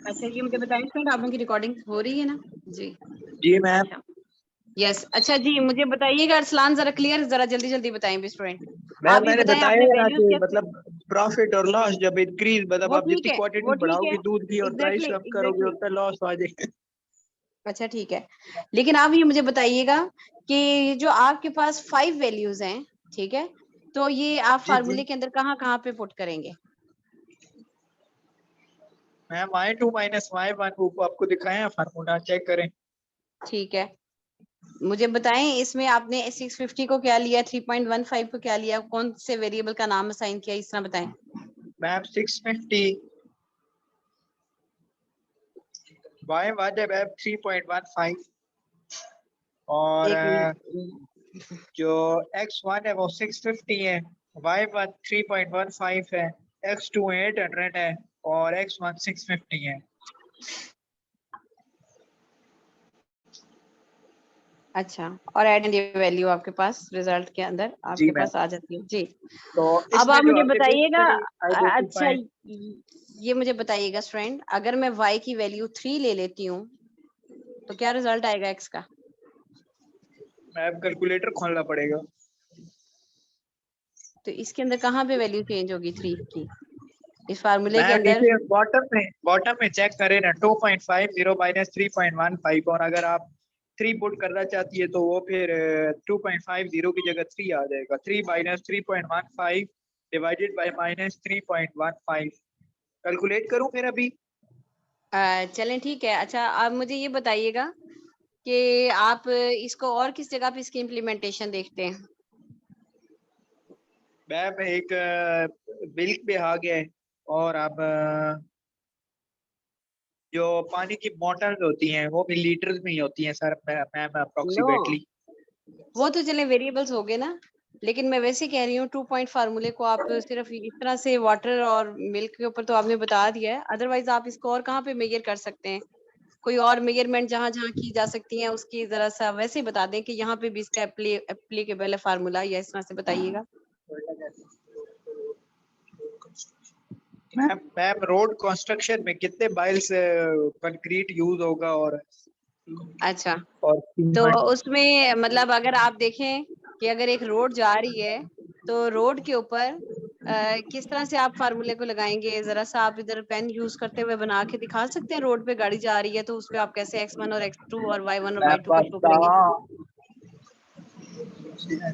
अच्छा ये मुझे बताएं फ्रेंड, आप लोगों की रिकॉर्डिंग हो रही है ना? जी जी मैम। अच्छा यस अच्छा जी, मुझे बताइएगा अरसलान, जरा क्लियर, जरा जल्दी जल्दी बताएं स्टूडेंट। मैम आप ये मैंने बताएं बताया आपने है ना वैल्यूज कि कैसे? मतलब प्रॉफिट और लॉस जब इंक्रीज, मतलब वो आप ठीक जितनी है, क्वांटिटी वो ठीक है, बढ़ाओगे दूध की और प्राइस एग्जैक्टली कम करोगे एग्जैक्टली। उतना लॉस आ जाएगा। अच्छा ठीक है, लेकिन आप ये मुझे बताइएगा कि जो आपके पास 5 वैल्यूज हैं, ठीक है, तो ये आप जी जी फार्मूले के अंदर कहाँ कहाँ पे पुट करेंगे? मैम y2 माइनस y1 ऊपर आपको दिखाया फार्मूला, चेक करें। ठीक है, मुझे बताएं इसमें आपने 650 को क्या लिया, 3.15 को क्या लिया, कौन से वेरिएबल का नाम असाइन किया, इस तरह बताएं। मैम 650 y1 है मैम 3.15 और एक मिनट, जो x1 है वो 650 है, y1 3.15 है, x2 800 है और x1 650 है। अच्छा, और एड एंड वैल्यू आपके पास रिजल्ट के अंदर जी आपके मैम। पास आ जाती है जी। तो अब इसमें आप जो मुझे आपने बताइएगा, बेसिकली अच्छा आइडेंटिफाई, ये मुझे बताइएगा फ्रेंड, अगर मैं y की वैल्यू 3 ले लेती हूँ तो क्या रिजल्ट आएगा x का? मैम कैलकुलेटर खोलना पड़ेगा। तो इसके अंदर कहाँ पे वैल्यू चेंज होगी 3 की, इस फार्मूले के मैम अंदर? नीचे बॉटम में चेक करें ना, 2.50 माइनस 3.15 और अगर आप 3 पुट करना चाहती है तो वो फिर 2.50 की जगह 3 आ जाएगा। 3 minus 3.15 divided by minus 3.15 calculate करूं फिर अभी। चलें ठीक है। अच्छा आप मुझे ये बताइएगा कि आप इसको और किस जगह पे इसकी इम्प्लीमेंटेशन देखते हैं? मैम एक मिल्क पे आ गया है और अब जो पानी की बोतल्स होती हैं वो भी लीटर्स में ही होती हैं सर मैम नो, अप्रोक्सीमेटली। वो तो चले वेरिएबल्स हो गए ना, लेकिन मैं वैसे कह रही हूँ 2 पॉइंट फार्मूले को आप सिर्फ इस तरह से वाटर और मिल्क के ऊपर तो आपने बता दिया है, अदरवाइज आप इसको और कहाँ पे मेजर कर सकते हैं? कोई और मेजरमेंट जहाँ जहाँ की जा सकती है उसकी जरा सा वैसे ही बता दें कि यहाँ पे भी इसका एप्लीकेबल है फार्मूला, या इस तरह से बताइएगा। मैम मैम रोड कंस्ट्रक्शन में कितने माइल्स कंक्रीट यूज होगा अच्छा, और तो सीमेंट। उसमें मतलब अगर आप देखें कि अगर एक रोड जा रही है तो रोड के ऊपर किस तरह से आप फार्मूले को लगाएंगे, जरा सा आप इधर पेन यूज करते हुए बना के दिखा सकते हैं? रोड पे गाड़ी जा रही है तो उस पे आप कैसे x1 और x2 और y1 और मैम y2 को शो करेंगे? बताओ।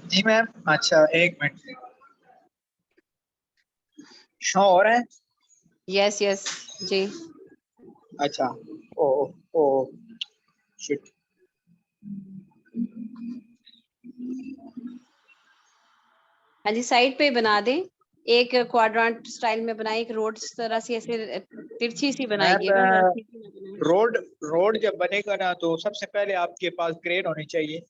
जी मैम, अच्छा एक मिनट, शो हो रहा है। यस यस जी। अच्छा, ओ ओ शिट। हाँ जी, साइड पे बना दें, एक क्वाड्रेंट स्टाइल में बनाए, एक रोड इस तरह से ऐसे तिरछी सी मैम बनाइएगा, ज़्यादा सीधी ना बनाएं। रोड रोड जब बनेगा ना तो सबसे पहले आपके पास क्रेन होनी चाहिए।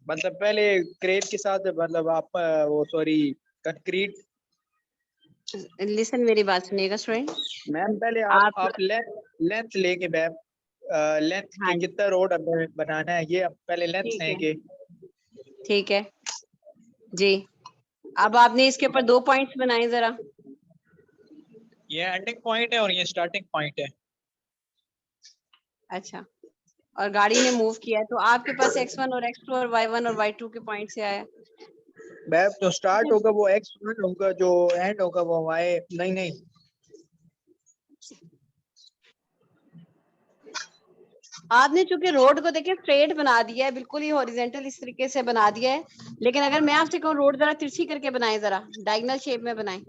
मतलब पहले क्रेन के साथ मतलब आप वो सॉरी कंक्रीट। लिसन, मेरी बात सुनिएगा स्टूडेंट। मैम पहले आप आप लेंथ लेंगे मैम, लेंथ हाँ के कितना रोड हमें बनाना है ये आप पहले लेंथ ठीक है, लेंगे। ठीक है जी। अब आपने इसके ऊपर 2 पॉइंट्स बनाए जरा। ये एंडिंग पॉइंट है और ये स्टार्टिंग पॉइंट है। अच्छा, और गाड़ी ने मूव किया है तो आपके पास x1 और x2 और y1 और y2 के पॉइंट से आया। मैम जो स्टार्ट होगा वो x1 होगा, जो एंड होगा वो y। नहीं नहीं आपने चूंकि रोड को देखिए स्ट्रेट बना दिया है, बिल्कुल ही हॉरिजेंटल इस तरीके से बना दिया है, लेकिन अगर मैं आपसे कहूँ रोड जरा तिरछी करके बनाए, जरा डायगोनल शेप में बनाए।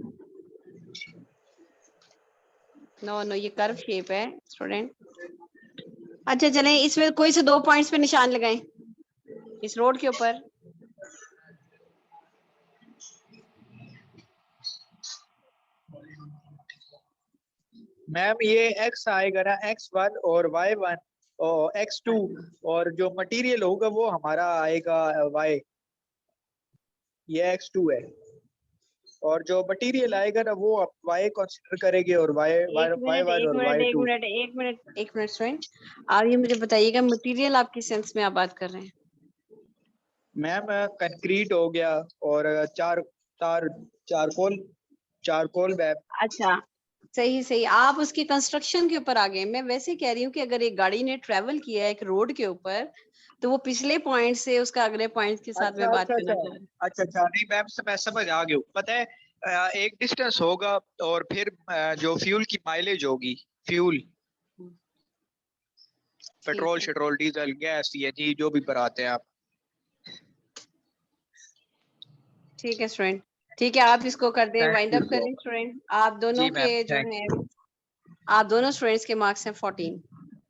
नो नो, ये कर्व शेप है स्टूडेंट। अच्छा चलें, इसमें कोई से 2 पॉइंट्स पे निशान लगाएं इस रोड के ऊपर। मैम ये x आएगा ना x1 और y1 और x2 और जो मटेरियल होगा वो हमारा आएगा y। ये x2 है और जो मटेरियल आएगा ना वो आप y कंसीडर करेंगे और y एक मिनट y1 एक और मिनट एक y2। मिनट एक मिनट एक मिनट स्टूडेंट, आप ये मुझे बताइएगा मटेरियल आप किस सेंस में आप बात कर रहे हैं? मैम कंक्रीट हो गया और चार तार चारकोल। Charcoal ma'am. अच्छा, सही सही, आप उसकी कंस्ट्रक्शन के ऊपर आ गए। मैं वैसे कह रही हूँ कि अगर एक गाड़ी ने ट्रेवल किया है एक रोड के ऊपर, तो वो पिछले पॉइंट से उसका अगले पॉइंट के साथ अच्छा में बात अच्छा करना अच्छा चाह रही हूँ। अच्छा अच्छा, नहीं मैम मैं समझ आ गया हूँ। पता है एक डिस्टेंस होगा और फिर जो फ्यूल की माइलेज होगी, फ्यूल ठीक पेट्रोल है, शेट्रोल डीजल गैस सीएनजी जो भी भराते हैं आप। ठीक है स्टूडेंट, ठीक है, आप इसको कर दें, thank wind you up so करें स्टूडेंट। आप दोनों जी के मैम, जो थैंक है, आप दोनों स्टूडेंट्स के मार्क्स हैं 14,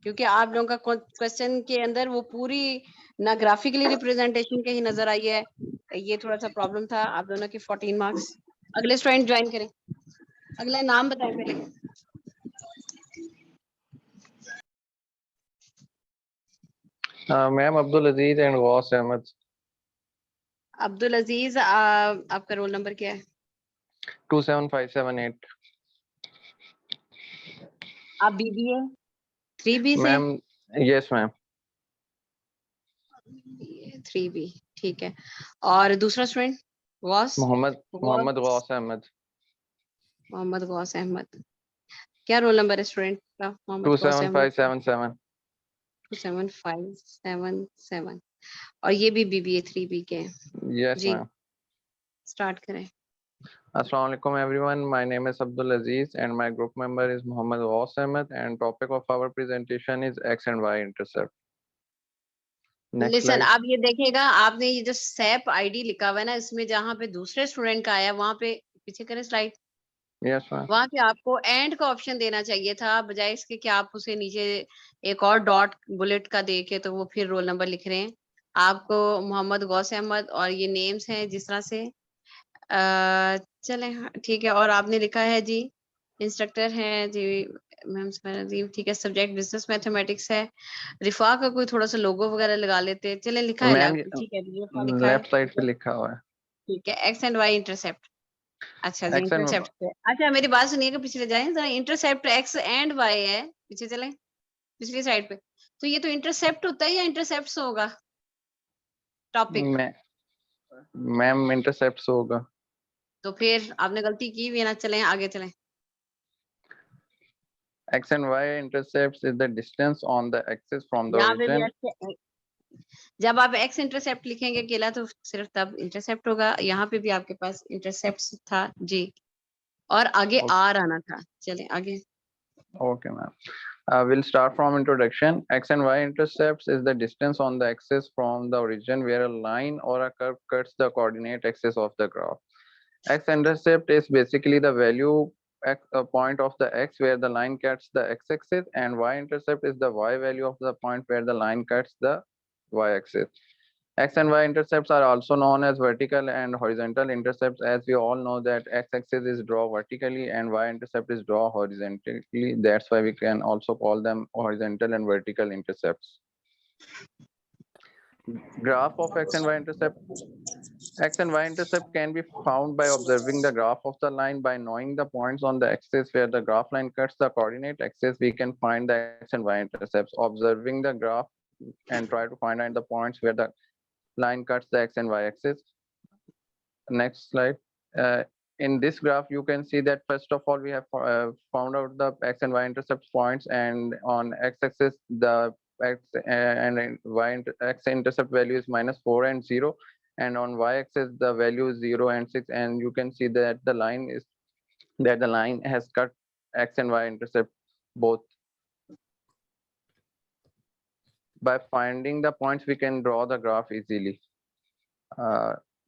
क्योंकि आप लोगों का क्वेश्चन के अंदर वो पूरी ना ग्राफिकली रिप्रेजेंटेशन के ही नजर आई है, ये थोड़ा सा प्रॉब्लम था। आप दोनों के 14 मार्क्स। अगले स्टूडेंट ज्वाइन करें। अगला नाम बताएं पहले। Ma'am Abdul Aziz and Gaus Ahmad. अब्दुल अजीज, आपका रोल नंबर क्या है? 27578। आप बीबीए 3B से? Ma'am yes ma'am. 3B, ठीक है। और दूसरा स्टूडेंट गौस? मोहम्मद मोहम्मद गौस, गौस अहमद। मोहम्मद गौस अहमद। क्या रोल नंबर है स्टूडेंट का मोहम्मद गौस अहमद का? 27577। 27577। और ये भी बीबीए 3B के हैं यस जी। मैम। स्टार्ट करें। Assalamu alaikum everyone. My name is Abdul Aziz and my group member is Mohammad Ghaus Ahmed and topic of our presentation is X and Y intercept. Next listen, slide. आप ये देखिएगा, आपने ये जो SAP ID लिखा हुआ है ना, इसमें जहाँ पे दूसरे स्टूडेंट का आया वहां पे पीछे करें स्लाइड, Yes ma'am. वहां पे आपको एंड का ऑप्शन देना चाहिए था, बजाय इसके कि आप उसे नीचे एक और डॉट बुलेट का दे के तो वो फिर रोल नंबर लिख रहे हैं। आपको मोहम्मद गौस अहमद और ये नेम्स हैं जिस तरह से चले, हाँ, ठीक है। और आपने लिखा है जी इंस्ट्रक्टर हैं जी मैम जी, ठीक है। सब्जेक्ट बिजनेस मैथमेटिक्स है। रिफा का कोई थोड़ा सा लोगो वगैरह लगा लेते, चले लिखा है ना, मैम ठीक है जी, रिफा लिखा है, लेफ्ट साइड ठीक पे है। लिखा हुआ है ठीक है, एक्स एंड वाई इंटरसेप्ट। अच्छा जी, X and इंटरसेप्ट पे, अच्छा मेरी बात सुनिएगा, पिछले जाए जरा। इंटरसेप्ट एक्स एंड वाई है, पीछे चले पिछली साइड पे। तो ये तो इंटरसेप्ट होता है या इंटरसेप्ट्स होगा टॉपिक? मैम इंटरसेप्ट होगा। तो फिर आपने गलती की भी ना, चले आगे चले। X and Y intercepts is the distance on the axis from the यहाँ पे भी origin. अच्छे, जब आप एक्स इंटरसेप्ट लिखेंगे अकेला तो सिर्फ तब इंटरसेप्ट होगा। यहाँ पे भी आपके पास इंटरसेप्ट था जी, और आगे Okay, आर आना था। चले आगे। okay ma'am. We'll start from introduction. X and Y intercepts is the distance on the axis from the origin where a line or a curve cuts the coordinate axis of the graph. X intercept is basically the value x point of the x where the line cuts the x-axis, and Y intercept is the y value of the point where the line cuts the y-axis. X and Y intercepts are also known as vertical and horizontal intercepts, as we all know that x-axis is drawn vertically and y-intercept is drawn horizontally. That's why we can also call them horizontal and vertical intercepts. Graph of X and Y intercept. X and Y intercept can be found by observing the graph of the line. By knowing the points on the axis where the graph line cuts the coordinate axis, we can find the X and Y intercepts. Observing the graph and try to find out the points where the line cuts the X and Y axis. Next slide. In this graph, you can see that first of all, we have found out the X and Y intercept points, and on x-axis, the X and Y X intercept value is -4 and 0, and on y-axis, the value is 0 and 6, and you can see that the line has cut X and Y intercept both. By finding the points, we can draw the graph easily.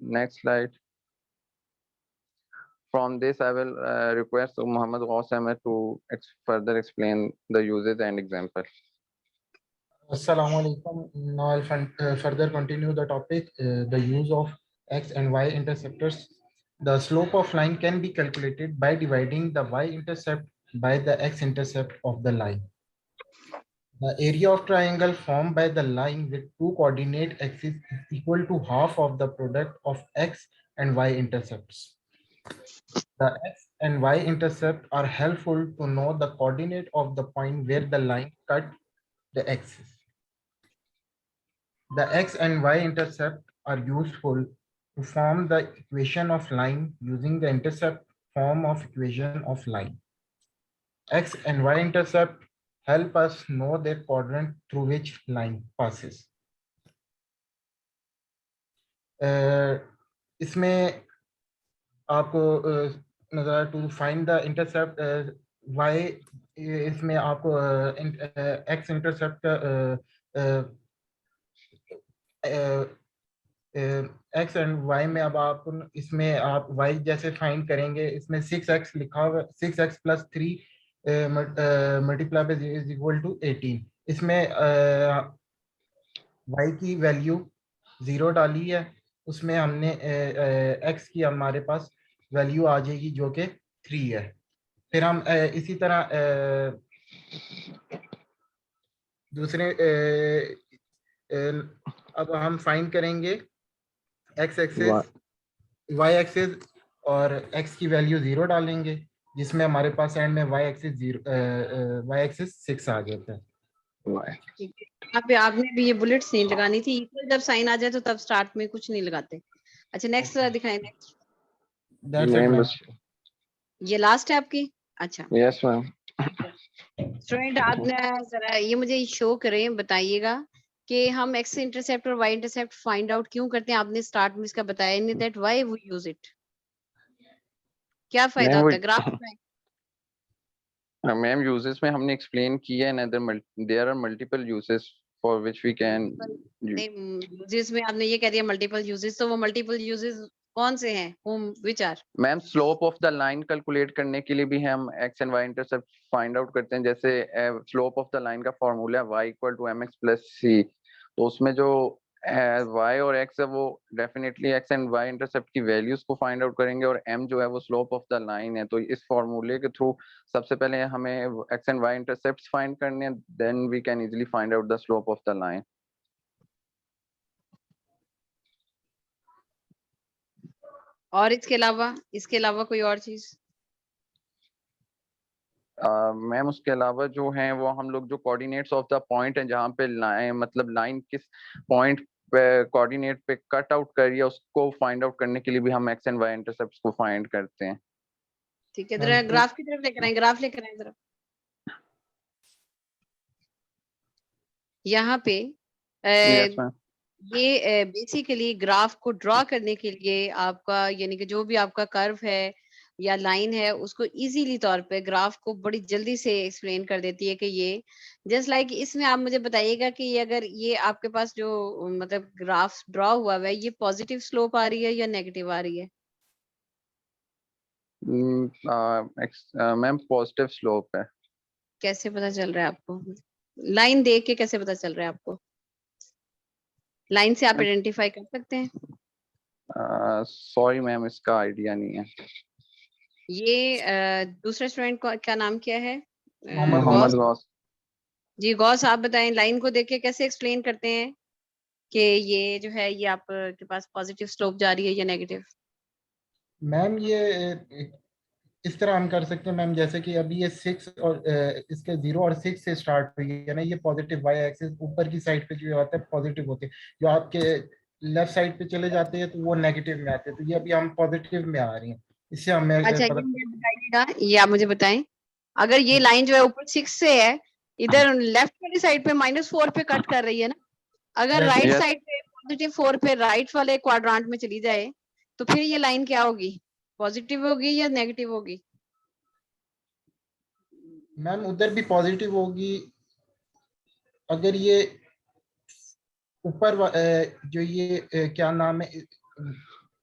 Next slide. From this, I will request Mohammad Ghaus Ahmed to further explain the uses and example. Assalamu alaikum. Now I'll further continue the topic, the use of X and Y interceptors. The slope of line can be calculated by dividing the Y-intercept by the X-intercept of the line. The area of triangle formed by the line with two coordinate axes is equal to half of the product of X and Y intercepts. The X and Y intercept are helpful to know the coordinate of the point where the line cut the axis. The X and Y intercept are useful to form the equation of line using the intercept form of equation of line. X and Y intercept help us know the quadrant through which line passes. इसमें आपको नजर to find the intercept y, इसमें आपको x intercept का x and y में अब आप इसमें आप y जैसे फाइंड करेंगे, इसमें 6x लिखा हुआ, 6x + 3 multiply by is equal to 18। इसमें y की वैल्यू 0 डाली है, उसमें हमने x की हमारे पास वैल्यू आ जाएगी जो कि 3 है। फिर हम इसी तरह दूसरे अब हम फाइंड करेंगे x एक्सिस, y एक्सिस और x की वैल्यू 0 डालेंगे, जिसमें हमारे पास एंड में y एक्सिस 6 आ जाता है। यहाँ पे आपने भी ये बुलेट्स नहीं लगानी थी, इक्वल जब साइन आ जाए तो तब स्टार्ट में कुछ नहीं लगाते। अच्छा नेक्स्ट दिखाएं। Next That's it, ma'am. ये लास्ट है आपकी? अच्छा यस मैम। स्टूडेंट आपने जरा ये मुझे शो करें, बताइएगा कि हम एक्स इंटरसेप्ट और वाई इंटरसेप्ट फाइंड आउट क्यों करते हैं। आपने स्टार्ट में इसका बताया नहीं, that why we use it, क्या फायदा होता है ग्राफ में? मैम यूजेस में हमने एक्सप्लेन किया है, there are multiple uses for which we can. जिसमें आपने ये कह दिया मल्टीपल यूजेस, तो वो मल्टीपल यूजेस कौन से हैं? होम which are? Ma'am slope of the line calculate करने के लिए भी हम X and Y intercept find out करते हैं। जैसे स्लोप ऑफ द लाइन का फॉर्मूला है y = mx + c, तो उसमें जो y और x है वो definitely x and y intercept की वैल्यूज को फाइंड आउट करेंगे, और m जो है वो स्लोप ऑफ द लाइन है। तो इस फॉर्मूले के थ्रू सबसे पहले हमें x and y intercepts find करने हैं, then we can easily find out the slope of the line. और इसके अलावा कोई और चीज? मैम उसके अलावा जो है वो हम लोग जो कोऑर्डिनेट्स ऑफ द पॉइंट है जहाँ पे लाइन, मतलब लाइन किस पॉइंट पे कोऑर्डिनेट पे कट आउट कर रही है, उसको फाइंड आउट करने के लिए भी हम एक्स एंड वाई इंटरसेप्ट्स को फाइंड करते हैं। ठीक है, जरा ग्राफ की तरफ लेकर आए, ग्राफ लेकर आए जरा। यहाँ पे यस मैम। ये बेसिकली ग्राफ को ड्रॉ करने के लिए आपका, यानी कि जो भी आपका कर्व है या लाइन है, उसको इजीली तौर पे ग्राफ को बड़ी जल्दी से एक्सप्लेन कर देती है कि ये जस्ट लाइक इसमें आप मुझे बताइएगा कि ये अगर ये आपके पास जो मतलब ग्राफ ड्रॉ हुआ है, ये पॉजिटिव स्लोप आ रही है या नेगेटिव आ रही है? मैम पॉजिटिव स्लोप है। कैसे पता चल रहा है आपको? लाइन देख के कैसे पता चल रहा है आपको? लाइन से आप आइडेंटिफाई कर सकते हैं? सॉरी मैम, इसका आइडिया नहीं है। ये दूसरे स्टूडेंट को क्या नाम क्या है? मोहम्मद गौस। जी गौस, आप बताएं लाइन को देख के कैसे एक्सप्लेन करते हैं कि ये जो है ये आपके पास पॉजिटिव स्लोप जा रही है या नेगेटिव? मैम ये इस तरह हम कर सकते हैं मैम, जैसे कि अभी ये 6 और इसके 0 और 6 से स्टार्ट हुई है ना, ये पॉजिटिव वाई एक्सिस ऊपर की साइड पे जो आता है पॉजिटिव होते हैं, जो आपके लेफ्ट साइड पे चले जाते हैं तो वो नेगेटिव में आते हैं, तो ये अभी हम पॉजिटिव में आ रही हैं, इससे हमें अच्छा ये मुझे बताइएगा, ये आप मुझे बताएं, अगर ये लाइन जो है ऊपर 6 से है, इधर लेफ्ट वाली साइड पे -4 पे कट कर रही है ना, अगर राइट साइड पे +4 पे राइट वाले क्वाड्रेंट में चली जाए तो फिर ये लाइन क्या होगी? पॉजिटिव होगी या नेगेटिव होगी? मैम उधर भी पॉजिटिव होगी। अगर ये ऊपर जो ये क्या नाम है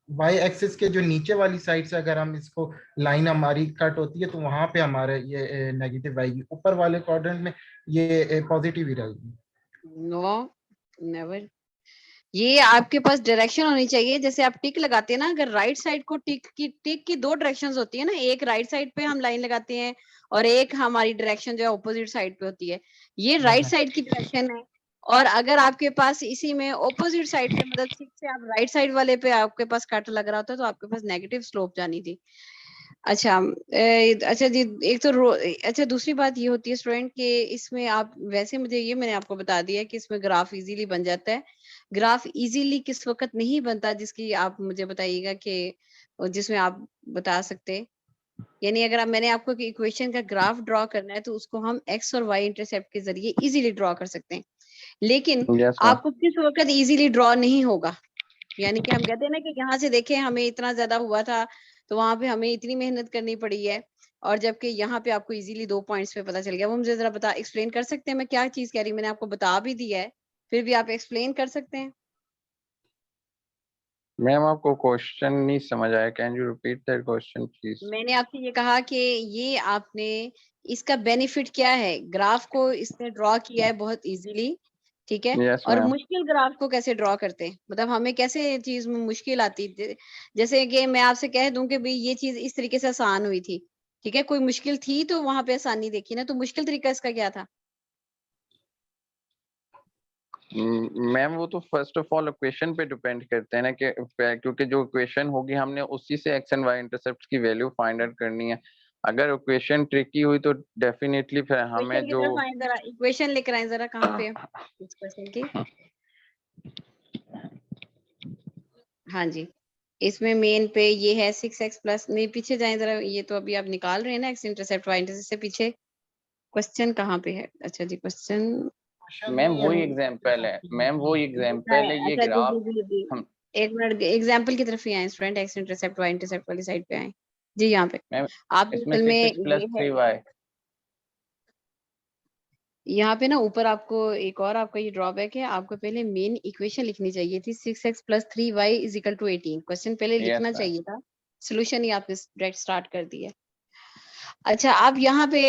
वाई एक्सिस के जो नीचे वाली साइड से अगर हम इसको लाइन हमारी कट होती है तो वहां पे हमारे ये नेगेटिव आएगी, ऊपर वाले क्वाड्रेंट में ये पॉजिटिव ही रहेगी। नो नेवर, ये आपके पास डायरेक्शन होनी चाहिए। जैसे आप टिक लगाते हैं ना, अगर राइट साइड को टिक की 2 डायरेक्शंस होती है ना, एक राइट साइड पे हम लाइन लगाते हैं और एक हमारी डायरेक्शन जो है ऑपोजिट साइड पे होती है, ये राइट साइड की डायरेक्शन है। और अगर आपके पास इसी में ऑपोजिट साइड पे मतलब 6 से आप राइट साइड वाले पे आपके पास कट लग रहा होता है तो आपके पास नेगेटिव स्लोप जानी थी। अच्छा अच्छा जी, एक तो अच्छा दूसरी बात ये होती है स्टूडेंट कि इसमें आप वैसे मुझे ये मैंने आपको बता दिया कि इसमें ग्राफ इजीली बन जाता है। ग्राफ इजीली किस वक्त नहीं बनता, जिसकी आप मुझे बताइएगा कि जिसमें आप बता सकते यानी अगर मैंने आपको इक्वेशन का ग्राफ ड्रॉ करना है तो उसको हम एक्स और वाई इंटरसेप्ट के जरिए इजीली ड्रॉ कर सकते हैं, लेकिन Yes, ma'am. आपको किस वक्त इजीली ड्रॉ नहीं होगा। यानी कि हम कहते हैं ना कि यहाँ से देखें हमें इतना ज्यादा हुआ था तो वहां पे हमें इतनी मेहनत करनी पड़ी है, और जबकि यहाँ पे आपको इजीली 2 पॉइंट्स पे पता चल गया। वो मुझे जरा बता एक्सप्लेन कर सकते हैं मैं क्या चीज कह रही हूँ? मैंने आपको बता भी दिया है, फिर भी आप एक्सप्लेन कर सकते हैं। मैम आपको क्वेश्चन नहीं समझ आया, can you repeat that question please? मैंने आपसे ये कहा कि ये आपने इसका बेनिफिट क्या है, ग्राफ को इसने ड्रॉ किया है बहुत इजीली, ठीक है, यस और मैम। मुश्किल ग्राफ को कैसे ड्रॉ करते हैं, मतलब हमें कैसे चीज में मुश्किल आती थी। जैसे कि मैं आपसे कह दूं कि भाई ये चीज इस तरीके से आसान हुई थी, ठीक है, कोई मुश्किल थी तो वहां पे आसानी देखी ना, तो मुश्किल तरीका इसका क्या था? मैम वो तो फर्स्ट ऑफ ऑल इक्वेशन पे डिपेंड करते हैं ना कि क्योंकि जो इक्वेशन होगी हमने उसी से एक्स एंड वाई इंटरसेप्ट की वैल्यू फाइंड आउट करनी है। अगर इक्वेशन ट्रिकी हुई तो डेफिनेटली फिर हमें इक्वेशन की जो तरफ आए जरा, इक्वेशन लेकर आए जरा, कहाँ पे इस क्वेश्चन की? हाँ जी, इसमें मेन पे ये है 6x प्लस, नहीं पीछे जाए जरा, ये तो अभी आप निकाल रहे हैं ना एक्स इंटरसेप्ट वाई इंटरसेप्ट से, पीछे क्वेश्चन कहाँ पे है? अच्छा जी, क्वेश्चन क्वेश्चन मैम नहीं है वही वो एग्जांपल है, मैम वो है। एग्जांपल है ये अच्छा जी ग्राफ। जी जी जी, हम एक मिनट, एग्जाम्पल की तरफ ही आए student, X intercept Y intercept वाली साइड पे आए जी। यहाँ पे मैम आप इसमें असल में 6x ये प्लस है, 3y। यहाँ पे ना ऊपर आपको एक और आपका ये ड्रॉबैक है, आपको पहले मेन इक्वेशन लिखनी चाहिए थी 6x plus 3y is equal to 18, question पहले यस लिखना मैम। चाहिए था, सोल्यूशन ही आपने डायरेक्ट स्टार्ट कर दिया। अच्छा, आप यहाँ पे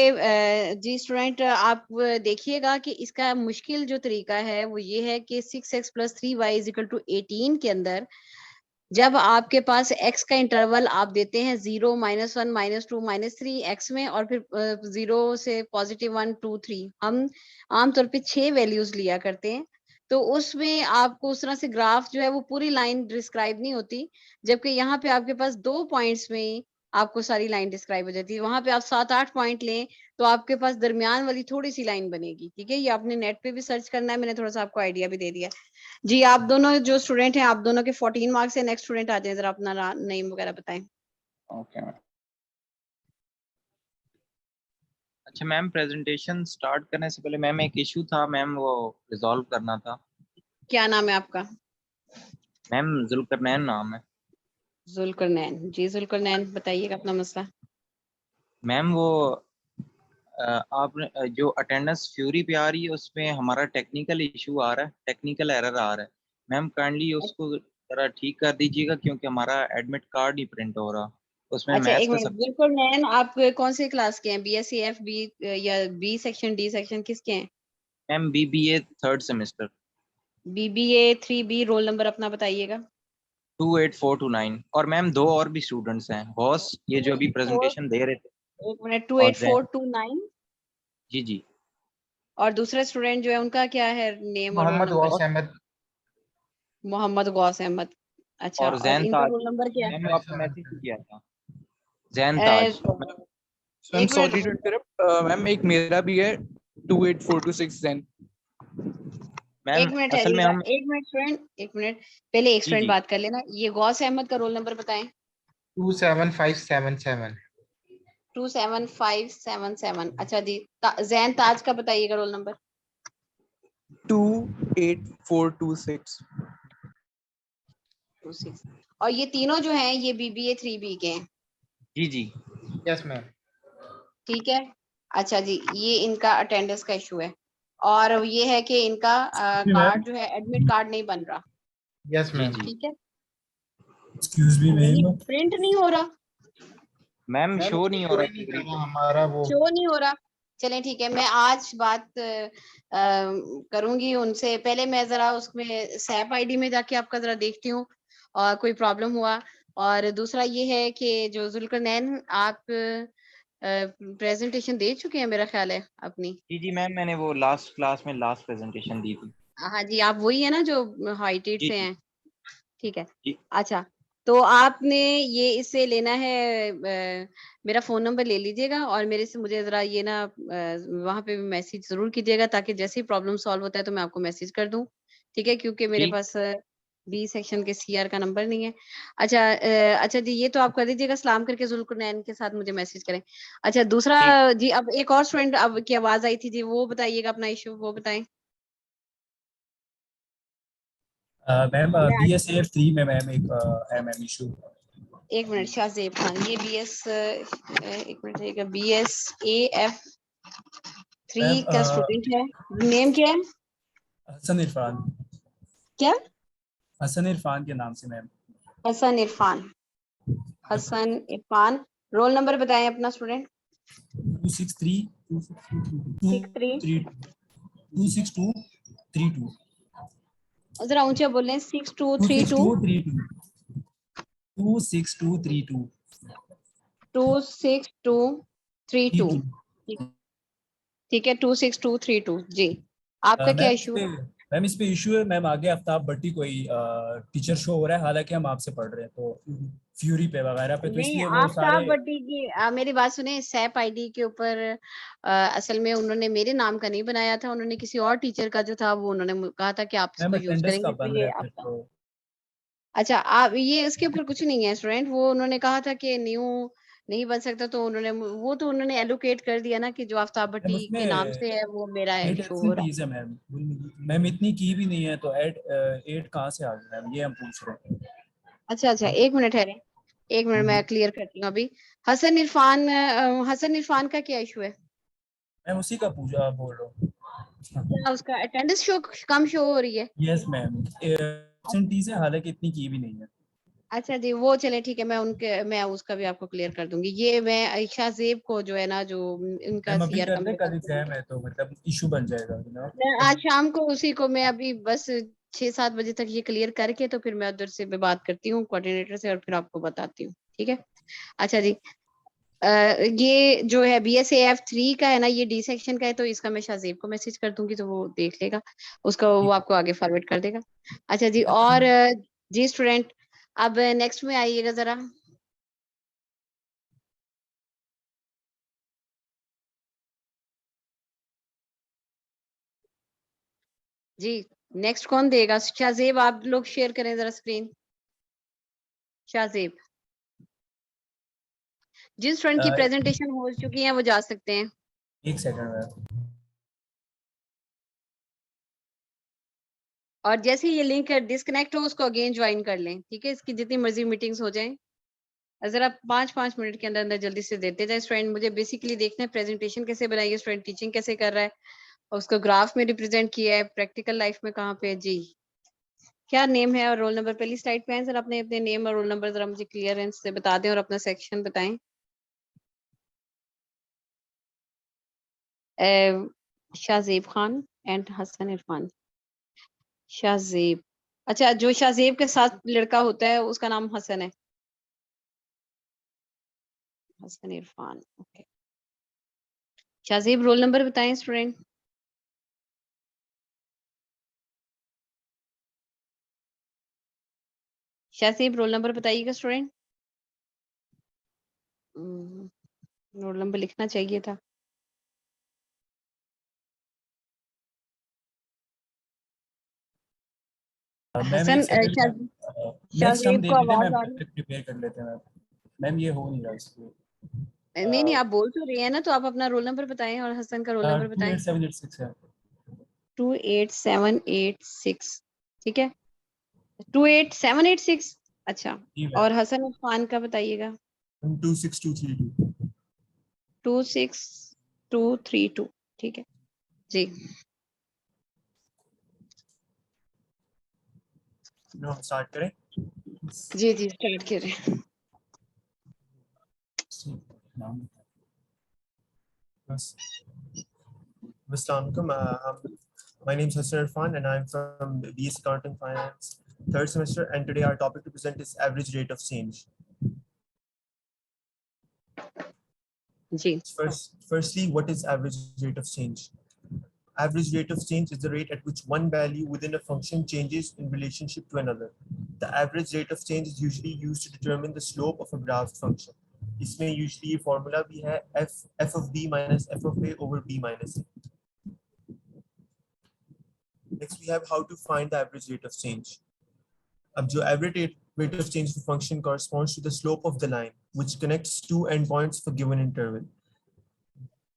जी स्टूडेंट आप देखिएगा कि इसका मुश्किल जो तरीका है वो ये है कि 6x plus 3y is equal to 18 के अंदर जब आपके पास x का इंटरवल आप देते हैं 0, -1, -2, -3 x में, और फिर 0 से +1, 2, 3, हम आमतौर पे 6 वैल्यूज लिया करते हैं, तो उसमें आपको उस तरह से ग्राफ जो है वो पूरी लाइन डिस्क्राइब नहीं होती, जबकि यहाँ पे आपके पास 2 पॉइंट्स में आपको सारी लाइन डिस्क्राइब हो जाती है। वहां पे आप 7-8 पॉइंट लें तो आपके पास दरमियान वाली थोड़ी सी लाइन बनेगी, ठीक है, ये आपने नेट पे भी सर्च करना है, मैंने थोड़ा सा आपको आइडिया भी दे दिया। जी, आप दोनों जो स्टूडेंट हैं, आप दोनों के 14 मार्क्स है, नेक्स्ट स्टूडेंट आ जाए, जरा अपना नेम वगैरह बताएं। Okay ma'am. अच्छा मैम, प्रेजेंटेशन स्टार्ट करने से पहले मैम एक इशू था मैम, वो रिजॉल्व करना था। क्या नाम है आपका? मैम जुल्करनैन नाम है। जुल्करनैन जी, जुल्करनैन बताइएगा अपना मसला। मैम वो आप जो अटेंडेंस फ्यूरी पे आ रही है उसमें हमारा टेक्निकल इशू आ रहा है, टेक्निकल एरर आ रहा है मैम, काइंडली उसको जरा ठीक कर दीजिएगा क्योंकि हमारा एडमिट कार्ड नहीं प्रिंट हो रहा, उसमें अच्छा मैथ्स एक का मिनट, सब। जुल्करनैन आप कौन से क्लास के हैं? BSc FB या बी सेक्शन, डी सेक्शन, किसके हैं? Ma'am BBA 3rd semester. BBA 3B, roll number अपना बताइएगा। 28429। और मैम दो और भी स्टूडेंट्स हैं, बॉस ये जो अभी 4 प्रेजेंटेशन दे रहे थे, एक मिनट, और जैन। 28429, जी जी। और दूसरा स्टूडेंट जो है उनका क्या है नेम और रोल मोहम्मद नंबर? गौस अहमद मोहम्मद गौस अहमद। अच्छा, और और जैन इनका ताज। रोल नंबर क्या मैम वो आपको मैसेज भी किया था, जैन है? ताज। मैम एक sorry minute, to interrupt ma'am, एक मेरा भी है 28426 जैन। मैम एक मिनट असल में ठहरिएगा, हम। एक मिनट स्टूडेंट, एक मिनट, पहले एक जी स्टूडेंट जी। बात कर लेना। ये गौस अहमद का रोल नंबर बताएं। 27577। 27577। अच्छा जी, जैन ताज का बताइएगा रोल नंबर। 28426। 26। और ये तीनों जो हैं ये BBA 3B के हैं, जी जी। Yes ma'am. ठीक है। अच्छा जी, ये इनका अटेंडेंस का इशू है, और ये है कि इनका कार्ड जो है एडमिट कार्ड नहीं बन रहा, यस जी मैम। जी। ठीक है, एक्सक्यूज मी मैम, प्रिंट नहीं हो रहा, मैम मैम शो नहीं हो रहा नहीं कर स्क्रीन रहा पे। हमारा वो। शो नहीं हो रहा। चलें ठीक है, मैं आज बात करूंगी उनसे, पहले मैं जरा उसमें सैप आईडी में जाके आपका जरा देखती हूँ और कोई प्रॉब्लम हुआ। और दूसरा ये है कि जो जुल्करनैन, आप प्रेजेंटेशन दे चुके हैं मेरा ख्याल है अपनी। जी जी मैम, मैंने वो लास्ट क्लास में लास्ट प्रेजेंटेशन दी थी। हाँ जी, आप वही है ना जो हाइटेड जी से जी हैं, ठीक है। जी। अच्छा, तो आपने ये इससे लेना है, मेरा फोन नंबर ले लीजिएगा और मेरे से मुझे जरा ये ना वहां पे मैसेज जरूर कीजिएगा, ताकि जैसे ही प्रॉब्लम सॉल्व होता है तो मैं आपको मैसेज कर दूं, ठीक है, क्योंकि मेरे ठीक। पास बी सेक्शन के सीआर का नंबर नहीं है। अच्छा अच्छा जी, ये तो आप कर दीजिएगा, सलाम करके जुल्कुरनैन के साथ मुझे मैसेज करें। अच्छा दूसरा जी, अब एक और स्टूडेंट अब की आवाज आई थी जी, वो बताइएगा अपना इशू, वो बताएं। मैम BSAF 3 में मैम एक MM इशू। एक मिनट, शाहजेब खान, ये एक मिनट रहेगा, BSAF 3 मैम का स्टूडेंट है, नेम क्या है? हसन इरफान, क्या? हसन इरफान के नाम से ma'am. Hasan Irfan, Hasan Irfan, roll number बताएं अपना स्टूडेंट। 263 26232। जरा ऊंचे बोलें। 6232 26232 26232। ठीक है, 26232 जी। आपका क्या मैम इशू है? मैम इस पे इशू है मैम, आगे आफ्ताब भट्टी कोई टीचर शो हो रहा है, हालांकि हम आपसे पढ़ रहे हैं तो फ्यूरी पे वगैरह पे, तो नहीं, इसलिए वो आफ्ताब सारे। भट्टी की मेरी बात सुने, सैप आईडी के ऊपर असल में उन्होंने मेरे नाम का नहीं बनाया था, उन्होंने किसी और टीचर का जो था वो उन्होंने कहा था कि आप मैम इसको यूज अटेंडेंस का करेंगे, तो बन रहा ये है फिर आपका। तो। अच्छा, आप ये इसके ऊपर कुछ नहीं है स्टूडेंट, वो उन्होंने कहा था कि न्यू नहीं बन सकता, तो उन्होंने एलोकेट कर दिया ना कि जो आफ्ताब मैम भट्टी उसमें के नाम से है वो मेरा 8 शो हो रहा है। एब्सेंटीज है मैम। मैम इतनी की भी नहीं है तो 8 कहाँ से आ गए मैम, ये हम पूछ रहे हैं। अच्छा अच्छा, एक मिनट है, एक मिनट मैं क्लियर करती हूँ अभी। हसन इरफान का क्या इशू है? मैम उसी का पूछा बोल रहा हूँ। क्या उसका अटेंडेंस शो कम शो हो रही है? यस मैम, एब्सेंटीज है, हालांकि इतनी की भी नहीं है। अच्छा जी, वो चले ठीक है, मैं उसका भी आपको क्लियर कर दूंगी। ये मैं आयशा जेब को जो है ना, जो इनका मैम अभी सीआर कर का दें, मेरे कल पास, एग्जाम है तो मतलब इशू बन जाएगा मैं आज शाम को उसी को, मैं अभी बस 6-7 बजे तक ये क्लियर करके तो फिर मैं उधर से मैं बात करती हूँ कोऑर्डिनेटर से और फिर आपको बताती हूँ, ठीक है? अच्छा जी, ये जो है BSAF 3 का है ना, ये डी सेक्शन का है, तो इसका मैं शाहजेब को मैसेज कर दूंगी तो वो देख लेगा, उसका वो आपको आगे फॉरवर्ड कर देगा। अच्छा जी, और जी स्टूडेंट, अब नेक्स्ट में आइएगा जरा। जी नेक्स्ट कौन देगा? शाहजेब, आप लोग शेयर करें जरा स्क्रीन। शाहजेब, जिन स्टूडेंट की प्रेजेंटेशन हो चुकी है वो जा सकते हैं। एक सेकंड मैम। और जैसे ही ये लिंक डिस्कनेक्ट हो उसको अगेन ज्वाइन कर लें, ठीक है? इसकी जितनी मर्जी मीटिंग्स हो जाएं, जरा 5-5 मिनट के अंदर अंदर जल्दी से देते जाए स्टूडेंट। मुझे बेसिकली देखना है प्रेजेंटेशन कैसे बनाई है स्टूडेंट, टीचिंग कैसे कर रहा है, और उसको ग्राफ में रिप्रेजेंट किया है, प्रैक्टिकल लाइफ में कहाँ पे है जी। क्या नेम है और रोल नंबर? पहली स्लाइड पे हैं सर, अपने अपने नेम और रोल नंबर जरा मुझे क्लियरेंस से बता दें और अपना सेक्शन बताएं। शाहजेब खान एंड हसन इरफान। शाहजेब, अच्छा, जो शाहजेब के साथ लड़का होता है उसका नाम हसन है। Hasan Irfan, okay. Shahzeb, roll number बताएं स्टूडेंट। शाहजेब, रोल नंबर बताइएगा स्टूडेंट। रोल नंबर लिखना चाहिए था। मैम हसन एक सेकंड, नेक्स्ट हम शाहजेब को देख लेते हैं आवाज मैम, आ रही प्रिपेयर कर लेते हैं मैम। मैम ये हो नहीं रहा इसको। है? नहीं नहीं, आप बोल तो रहे हैं ना, तो आप अपना रोल नंबर बताएं और हसन का रोल नंबर बताएं। 28786 है। 28786, ठीक है, 28786। अच्छा, जी मैम। और हसन इरफान का बताइएगा। 26232। 26232, ठीक है जी। हम स्टार्ट करें। जी जी, स्टार्ट करें। नाम बस। Assalamualaikum. My name is Hassan Irfan and I'm from BS Accounting Finance, third semester, and today our topic to present is average rate of change. Ji Firstly, what is average rate of change? Average rate of change is the rate at which one value within a function changes in relationship to another. The average rate of change is usually used to determine the slope of a graph function. इसमें usually formula भी है f of b minus f of a over b minus a. Next, we have how to find the average rate of change. अब जो average rate of change of function corresponds to the slope of the line which connects two endpoints for given interval.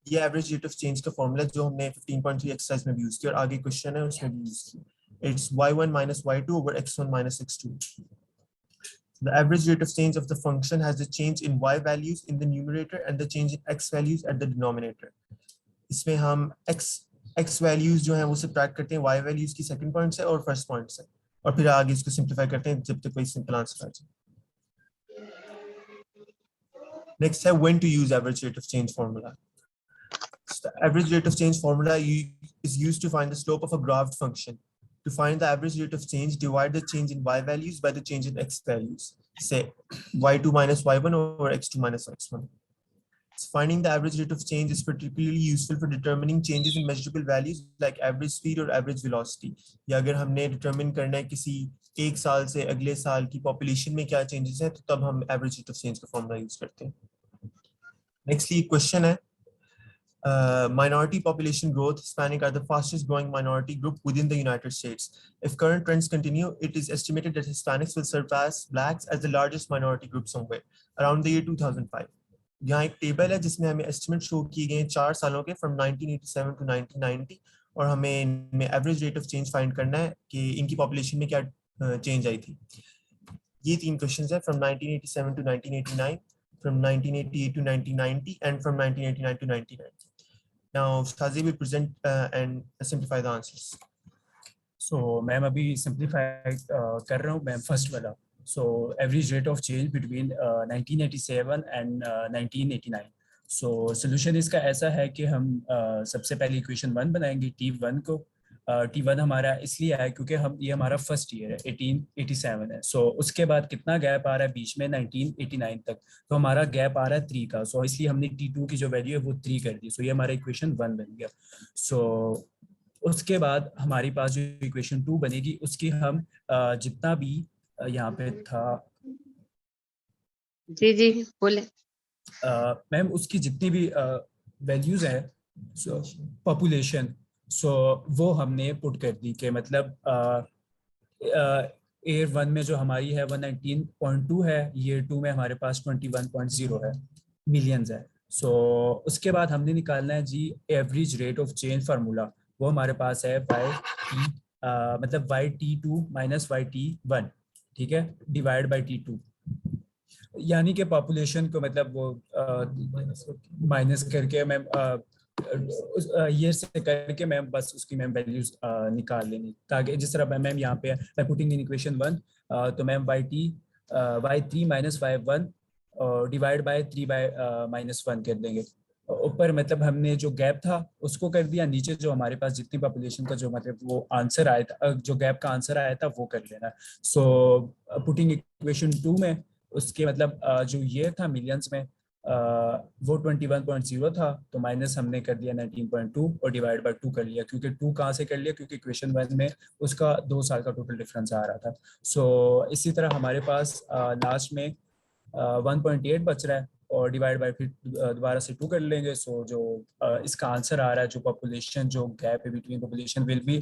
ये average rate of change का formula जो हमने 15.3 exercise में भी use किया और आगे क्वेश्चन है उसमें भी यूज किया. It's y1 minus y2 over x1 minus x2. The average rate of change of the function has the change in y values in the numerator and the change in x values at the denominator. इसमें हम x values जो हैं वो subtract करते हैं y values की second point से और फर्स्ट पॉइंट से और फिर आगे इसको सिंपलीफाई करते हैं जब तक कोई सिंपल आंसर आ जाए. नेक्स्ट है when to use average rate of change formula. So the average rate of change formula is used to find the slope of a graphed function. To find the average rate of change, divide the change in y values by the change in x values. Say y2 minus y1 over x2 minus x1. So finding the average rate of change is particularly useful for determining changes in measurable values like average speed or average velocity. या अगर हमने determine करना है किसी एक साल से अगले साल की population में क्या changes हैं तो तब हम average rate of change का formula use करते हैं. Nextly, question है minority population growth. Hispanic are the fastest growing minority group within the United States. If current trends continue, it is estimated that Hispanics will surpass blacks as the largest minority group somewhere around the year 2005. यहाँ एक table है जिसमें हमें estimate show किए गए 4 सालों के from 1987 to 1990 और हमें इनमें average rate of change find करना है कि इनकी पॉपुलेशन में क्या चेंज आई थी. ये 3 क्वेश्चंस है from 1987 to 1989, from 1988 to 1990 and from 1989 to 1990. Now Shazi will present and simplify the answers. So ma'am अभी simplify कर रहा हूँ मैम फर्स्ट वाला. So average rate of change between 1987 and 1989. So solution इसका ऐसा है कि हम सबसे पहले equation 1 बनाएंगे T1 को. T1 हमारा इसलिए है क्योंकि हम ये हमारा फर्स्ट ईयर है 1887 है. सो उसके बाद कितना गैप आ रहा है बीच में 1989 तक, तो हमारा गैप आ रहा है 3 का. सो इसलिए हमने T2 की जो वैल्यू है वो 3 कर दी. सो ये हमारा इक्वेशन 1 बन गया. सो उसके बाद हमारे पास जो इक्वेशन 2 बनेगी उसकी हम जितना भी यहाँ पे था जी बोले मैम उसकी जितनी भी वैल्यूज है पॉपुलेशन वो हमने पुट कर दी कि मतलब ईयर 1 में जो हमारी है 119.2 है, ईयर 2 में हमारे पास 21.0 है मिलियंस है. सो उसके बाद हमने निकालना है जी average rate of change formula. वो हमारे पास है मतलब YT2 माइनस YT1, ठीक है, डिवाइड बाई T2. यानी कि पॉपुलेशन को मतलब वो माइनस करके मैम ईयर से करके मैम बस उसकी मैम वैल्यूज निकाल लेनी, ताकि जिस तरह मैम यहाँ पे बाय पुटिंग इन इक्वेशन 1 तो ma'am y3 minus y1 divide by 3 bye minus 1 कर देंगे. ऊपर मतलब हमने जो गैप था उसको कर दिया, नीचे जो हमारे पास जितनी पॉपुलेशन का जो मतलब वो आंसर आया था, जो गैप का आंसर आया था वो कर लेना. सो पुटिंग इक्वेशन 2 में उसके मतलब जो ईयर था मिलियंस में वो 21.0 था, तो माइनस हमने कर दिया 19.2 और डिवाइड बाय 2 कर लिया. क्योंकि 2 कहाँ से कर लिया, क्योंकि इक्वेशन 1 में उसका 2 साल का टोटल डिफरेंस आ रहा था. सो इसी तरह हमारे पास लास्ट में 1.8 बच रहा है और डिवाइड बाय फिर दोबारा से 2 कर लेंगे. सो जो इसका आंसर आ रहा है, जो पॉपुलेशन जो गैप है between population will be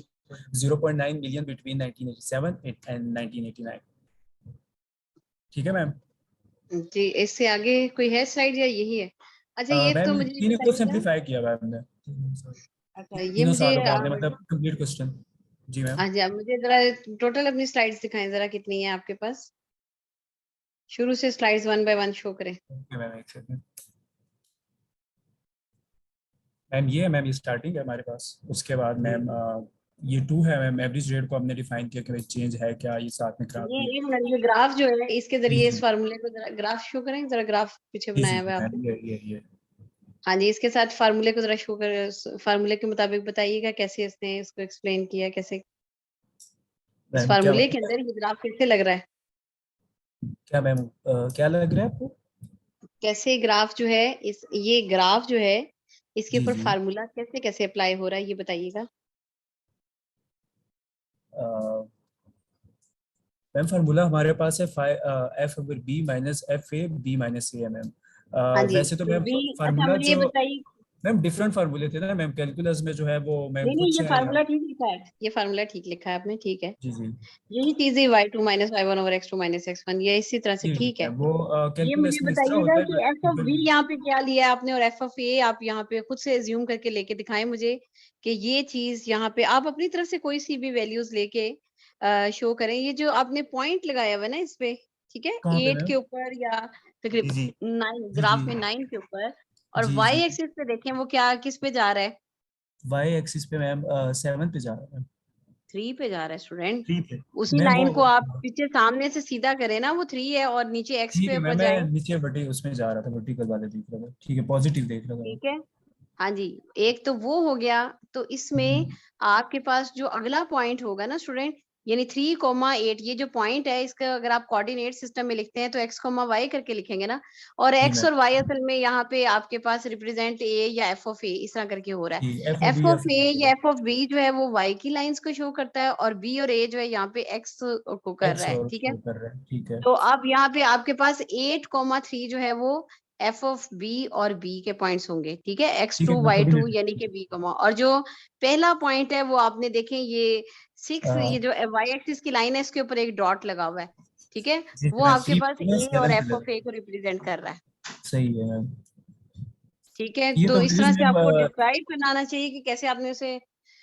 0.9 million between 1987 and 1989. ठीक है मैम जी. इससे आगे कोई है स्लाइड या यही है? अच्छा ये तो मुझे तीनों को सिंपलीफाई किया हुआ हमने. अच्छा ये मुझे मतलब कंप्लीट क्वेश्चन. जी मैम. हाँ जी, आप मुझे जरा टोटल अपनी स्लाइड्स दिखाएं जरा, कितनी है आपके पास? शुरू से स्लाइड्स 1 बाय 1 शो करें. मैम एक सेकंड मैम. ये है मैम, ये स्टार्टिंग है हमारे पास. उसके बाद मैम ये 2 है मैम. एवरेज रेट को हमने डिफाइन किया कि चेंज है क्या, ये साथ में ग्राफ. ये ग्राफ जो है इसके जरिए इस फार्मूले को जरा ग्राफ शो करें जरा. ग्राफ पीछे बनाया हुआ है आपने. ये हाँ जी, इसके साथ फार्मूले को जरा शो कर, फार्मूले के मुताबिक बताइएगा कैसे इसने इसको एक्सप्लेन किया, कैसे इस फार्मूले के अंदर ये ग्राफ कैसे लग रहा है. क्या मैम क्या लग रहा है आपको? कैसे ग्राफ जो है ये ग्राफ जो है इसके ऊपर फार्मूला कैसे कैसे अप्लाई हो रहा है ये बताइएगा. मैम फार्मूला हमारे पास है f over b minus f a b minus a है मैम. वैसे तो मैम फार्मूला मुझे ये बताइए मैम डिफरेंट फार्मूले थे ना मैम, कैलकुलस में जो है वो मैम नहीं कुछ ये है फार्मूला ठीक लिखा है, ये फार्मूला ठीक लिखा है आपने, ठीक है। जी जी यही चीज है y2 minus y1 over x2 minus x1, ये इसी तरह से जी ठीक है। वो ये कैलकुलस मुझे में इस तरह बताइएगा होता है कि एफ ऑफ बी यहाँ पे क्या लिया है आपने, और एफ ऑफ ए आप यहाँ पे खुद से एज्यूम करके लेके दिखाएं मुझे कि ये चीज यहाँ पे आप अपनी तरफ से कोई सी भी वैल्यूज लेके शो करें। ये जो आपने पॉइंट लगाया हुआ है ना इस पे, ठीक है, कहाँ पे 8 मैम? के ऊपर या जी तकरीबन 9, जी ग्राफ जी में 9 के ऊपर, और जी वाई जी एक्सिस पे देखें वो क्या किस पे जा रहा है, वाई एक्सिस पे मैम 7 पे जा रहा है मैम। 3 पे जा रहा है स्टूडेंट। 3 पे। उसी मैम लाइन को वो आप पीछे सामने से सीधा करें ना, वो 3 है और नीचे एक्स ठीक पे है ऊपर मैम, मैं जाए, नीचे बटी उसमें जा रहा था, वर्टिकल वाले देख रहा था, ठीक है पॉजिटिव देख रहा था मैं। ठीक है। हाँ जी, एक तो वो हो गया। तो इसमें हम्म, आपके पास जो अगला पॉइंट होगा ना स्टूडेंट, यानी 3,8, ये जो पॉइंट है इसका अगर आप कोऑर्डिनेट सिस्टम में लिखते हैं तो x, y करके लिखेंगे ना, और जी x मैम और y असल में यहाँ पे आपके पास रिप्रेजेंट a या f ऑफ a इस तरह करके हो रहा जी है। F O f B of F a या f ऑफ b जो है वो y की लाइंस को शो करता है, और b और a जो है यहाँ पे x को कर एक्स रहा है, और ठीक है। वो कर रहा है, ठीक है तो अब यहाँ पे आपके पास 8,3 जो है वो एफ ऑफ बी और बी के पॉइंट्स होंगे, ठीक है, ठीक है x2 मैं y2 कोऑर्डिनेट यानी कि b कॉमा, और जो पहला पॉइंट है वो आपने देखें ये 6, ये जो y एक्सिस की लाइन है इसके ऊपर एक डॉट लगा हुआ है, ठीक है, जी वो मैम आपके पास a और 3 f ऑफ a को रिप्रेजेंट कर रहा है, सही है मैम। ठीक है। ये तो तो इस वैल्यूज तरह से मैम आपको डिस्क्राइब बनाना चाहिए कि कैसे आपने उसे।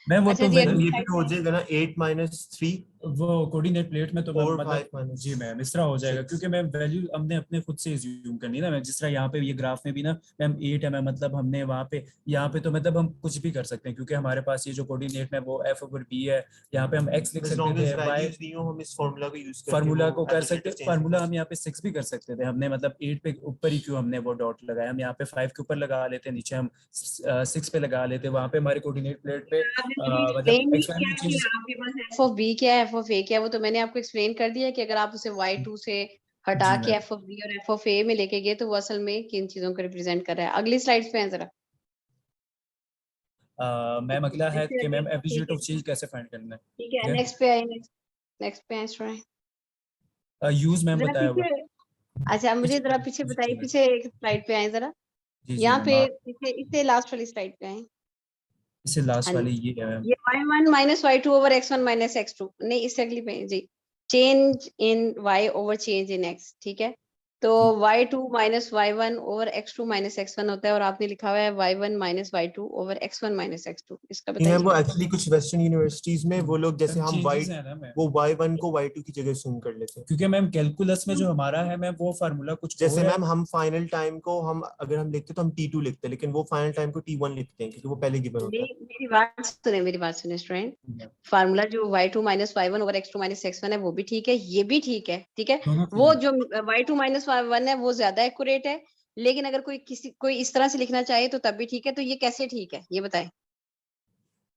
मैम वो अच्छा तो जी सर अगली ये वैल्यू भी स्लाइड तो हो पे जाएगा ना 8 माइनस 3 वो कोऑर्डिनेट प्लेट में तो मैम 4 मतलब 5 माइनस जी मैम इस तरह हो जाएगा 6। क्योंकि मैम वैल्यू हमने अपने खुद से एज्यूम करनी है ना मैम, जिस तरह यहाँ पे ये ग्राफ में भी ना मैम 8 है मैम, मतलब हमने वहाँ पे यहाँ पे तो मतलब हम कुछ भी कर सकते हैं क्योंकि हमारे पास ये जो कोऑर्डिनेट में वो एफ ओवर बी है, यहाँ पे हम एक्स लिख as सकते long थे, as वाई values दी हो हम इस फार्मूला को यूज करके फार्मूला वो को कर average rate सकते, of change फार्मूला निकाल हम यहाँ पे 6 भी कर सकते थे, हमने मतलब 8 पे ऊपर ही क्यों हमने वो डॉट लगाया, हम यहाँ पे 5 के ऊपर लगा लेते, नीचे हम 6 पे लगा लेते, वहाँ पे हमारे कोऑर्डिनेट प्लेट पे आपने मुझे मतलब एक्सप्लेन भी एक्स वैल्यू किया कि चेंज। आपके पास एफ ऑफ बी क्या है, एफ ऑफ ए क्या है, वो तो मैंने आपको एक्सप्लेन कर दिया कि अगर आप उसे y2 से हटा जी के मैम एफ ऑफ बी और एफ ऑफ ए में लेके गए तो वो असल में किन चीजों को रिप्रेजेंट कर रहा है। अगली स्लाइड्स पे हैं जरा। मैम अगला है कि मैम एवरेज ठीक रेट है, ऑफ चेंज कैसे फाइंड करना ठीक है, है, नेक्स्ट पे आए, नेक्स्ट पे आए स्टूडेंट। यूज मैम जरा बताया हुआ पीछे, अच्छा मुझे पीछे जरा पीछे बताइए, जी पीछे एक स्लाइड पे आए जरा, जी जी यहाँ मैम पे पीछे इससे लास्ट वाली स्लाइड पे आए। इससे हाँ लास्ट जी, वाले ये है मैम। ये y1 minus y2 over x1 minus x2, नहीं इससे अगली पे जी, change in y over change in x, ठीक है। तो जी y2 minus y1 over x2 minus x1 होता है, और आपने लिखा हुआ है y1 minus y2 over x1 minus x2, इसका नहीं मैम वो बताइएगा। एक्चुअली कुछ वेस्टर्न यूनिवर्सिटीज में वो लोग जैसे हम चेंजेस है ना मैम, वो y1 को y2 की जगह assume कर लेते हैं। क्योंकि मैम कैलकुलस में जो हमारा है मैम वो फार्मूला कुछ जैसे और है। मैम हम फाइनल टाइम को हम अगर हम लिखते तो हम t2 लिखते हैं, लेकिन वो फाइनल टाइम को t1 लिखते हैं क्योंकि वो पहले गिवन होता है। मेरी बात सुने, मेरी बात सुने स्टूडेंट, फार्मूला जो y2 minus y1 over x2 minus x1 है वो भी ठीक है, ये भी ठीक है, ठीक है। दोनों वो ठीक जो y2 माइनस y1 है वो ज्यादा एक्यूरेट है, लेकिन अगर कोई इस तरह से लिखना चाहे तो तब भी ठीक है। तो ये कैसे ठीक है ये बताएं।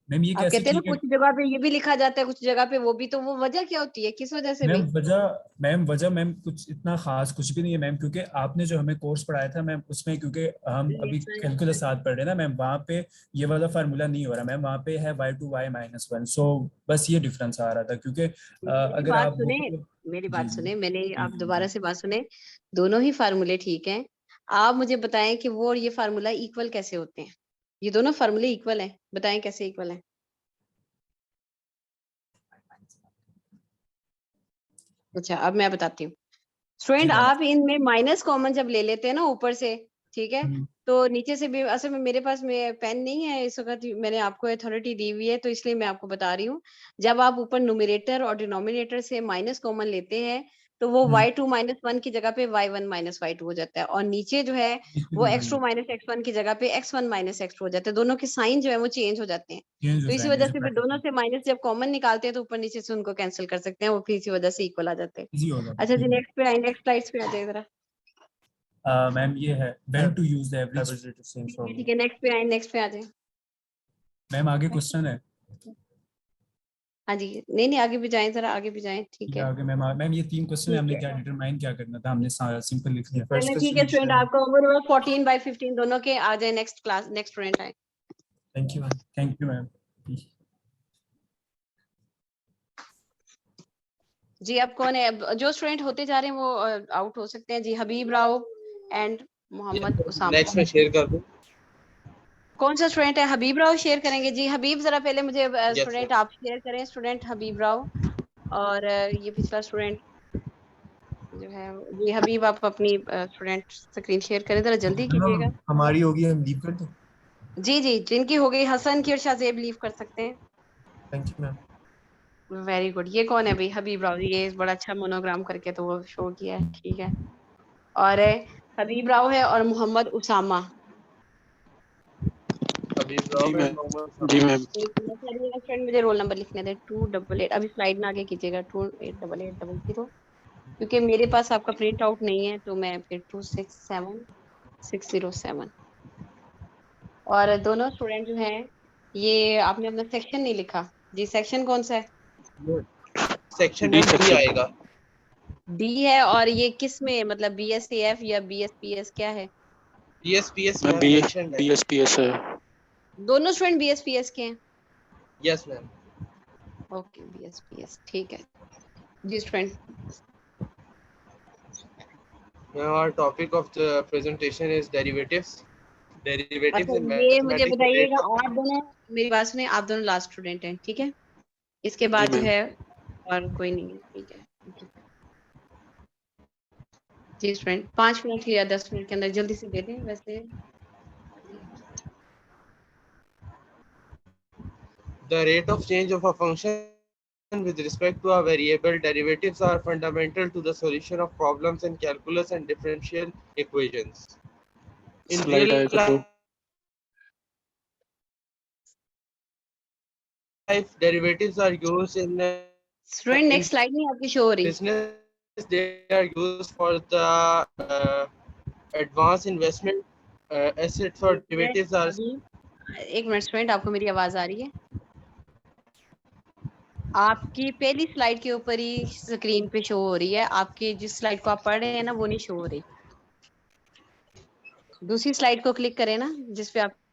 मैम, ये आप कैसे कहते हैं ना ठीक है कुछ जगह पे ये भी लिखा जाता है, कुछ जगह पे वो भी, तो वो वजह क्या होती है, किस वजह से मैम? भाई। वजह मैम कुछ इतना खास कुछ भी नहीं है मैम, क्योंकि आपने जो हमें कोर्स पढ़ाया था मैम उसमें, क्योंकि हम अभी कैलकुलस साथ पढ़ रहे हैं ना मैम, वहाँ पे ये वाला फार्मूला नहीं हो रहा मैम, वहाँ पे है y2 y-1, सो बस ये डिफरेंस आ रहा था क्योंकि मेरी अगर बात आप सुने, बुक मेरी जी बात जी सुने, मैंने जी आप जी दोबारा जी से बात सुने, दोनों ही फार्मूले ठीक हैं। आप मुझे बताएं कि वो और ये फार्मूला इक्वल कैसे होते हैं, ये दोनों फार्मूले इक्वल हैं, बताएं कैसे इक्वल हैं। अच्छा अब मैं बताती हूँ जी स्टूडेंट, मैम आप इनमें माइनस कॉमन जब ले लेते हैं ना ऊपर से, ठीक है, हम्म, तो नीचे से भी, असल में मेरे पास में पेन नहीं है इस वक्त, मैंने आपको अथॉरिटी दी हुई है तो इसलिए मैं आपको बता रही हूँ। जब आप ऊपर न्यूमरेटर और डिनोमिनेटर से माइनस कॉमन लेते हैं तो वो हम्म, y2 माइनस 1 की जगह पे y1 माइनस y2 हो जाता है, और नीचे जो है नीचे वो भी वही x2 माइनस x1 की जगह पे x1 माइनस x2 हो जाता है, दोनों के साइन जो है वो चेंज हो जाते हैं। चेंज हो तो इसी जाएंगे वजह जो से फिर दोनों प्रैक्टिस से माइनस जब कॉमन निकालते हैं तो ऊपर नीचे से उनको कैंसिल कर सकते हैं, वो फिर इसी वजह से इक्वल आ जाते हैं। इजी हो जाता अच्छा है, जी ठीक नेक्स्ट पे आए, नेक्स्ट स्लाइड्स पे आ जाए जरा। है मैम। ये है when to use the average. Average rate of change ठीक है, फार्मूला। ठीक है, नेक्स्ट पे आए, नेक्स्ट पे आ जाए। मैम आगे क्वेश्चन है, हाँ जी, नहीं नहीं आगे भी जाएं, जरा आगे भी जाएं, ठीक ठीक है है, आगे मैम ये 3 क्वेश्चन है, ठीक हमने है। क्या डिटरमाइन क्या करना था, हमने सिंपल लिख ये लिया। फर्स्ट चलो ठीक है स्टूडेंट, क्वेश्चन। आपका ओवरऑल 14/15 दोनों के आ जाए, नेक्स्ट क्लास, नेक्स्ट स्टूडेंट आए। Thank you ma'am. Thank you ma'am. जी अब कौन है, अब जो स्टूडेंट होते जा रहे हैं वो आउट हो सकते हैं जी, हबीब राव एंड मोहम्मद उसामा। नेक्स्ट में शेयर कर दूं। कौन सा स्टूडेंट है? हबीब राव शेयर करेंगे? जी हबीब, जरा पहले मुझे Yes, स्टूडेंट ma'am. आप शेयर करें, स्टूडेंट हबीब राव। और ये पिछला स्टूडेंट जो है जी हबीब, आप अपनी स्टूडेंट स्क्रीन शेयर करें, जरा जल्दी कीजिएगा। मैम हमारी होगी, हम लीव कर दें। जी जी, जिनकी हो गई हसन की और शाहजेब लीव कर सकते हैं। Thank you ma'am. Very good. ये कौन है भाई? हबीब राव। ये बड़ा अच्छा मोनोग्राम करके तो वो शो किया है, ठीक है। और हबीब राव है और Mohammad Usama. Habib Rao and Mohammad Sami. एक मिनट चलिएगा फ्रेंड, मुझे रोल नंबर लिखने दें। 288, अभी स्लाइड में आगे कीजिएगा। 288800, क्योंकि मेरे पास आपका प्रिंट आउट नहीं है, तो मैं फिर 267607। और दोनों स्टूडेंट जो हैं, ये आपने अपना सेक्शन नहीं लिखा जी। सेक्शन कौन सा है? Section में D आएगा. डी है। और ये किस में, मतलब BSAF या BSPS क्या है? BSPS में mentioned है. BSPS है. दोनों स्टूडेंट BSPS के हैं? Yes, ma'am. ओके BSPS, ठीक है जी student. Now our topic of the presentation is derivatives. Derivatives अच्छा, in ये मुझे mathematics. बताइएगा, आप दोनों मेरी बात सुनिए, आप दोनों लास्ट स्टूडेंट हैं, ठीक है? इसके बाद जो मैम. है और कोई नहीं है, ठीक है जी स्टूडेंट। 5 मिनट या 10 मिनट के अंदर जल्दी से दे दें वैसे। The rate of change of a function with respect to a variable, derivatives are fundamental to the solution of problems in calculus and differential equations. In Slide real आएगा तो. life, derivatives are used in student next slide नहीं आपकी show हो रही। business. They are used for the advanced investment assets for derivatives are. एक minute student, आपको मेरी आवाज आ रही है? आपकी पहली स्लाइड के ऊपर ही स्क्रीन पे शो हो रही है, आपकी जिस स्लाइड को आप पढ़ रहे हैं ना वो नहीं शो हो रही। दूसरी स्लाइड को क्लिक करें ना जिस पे आप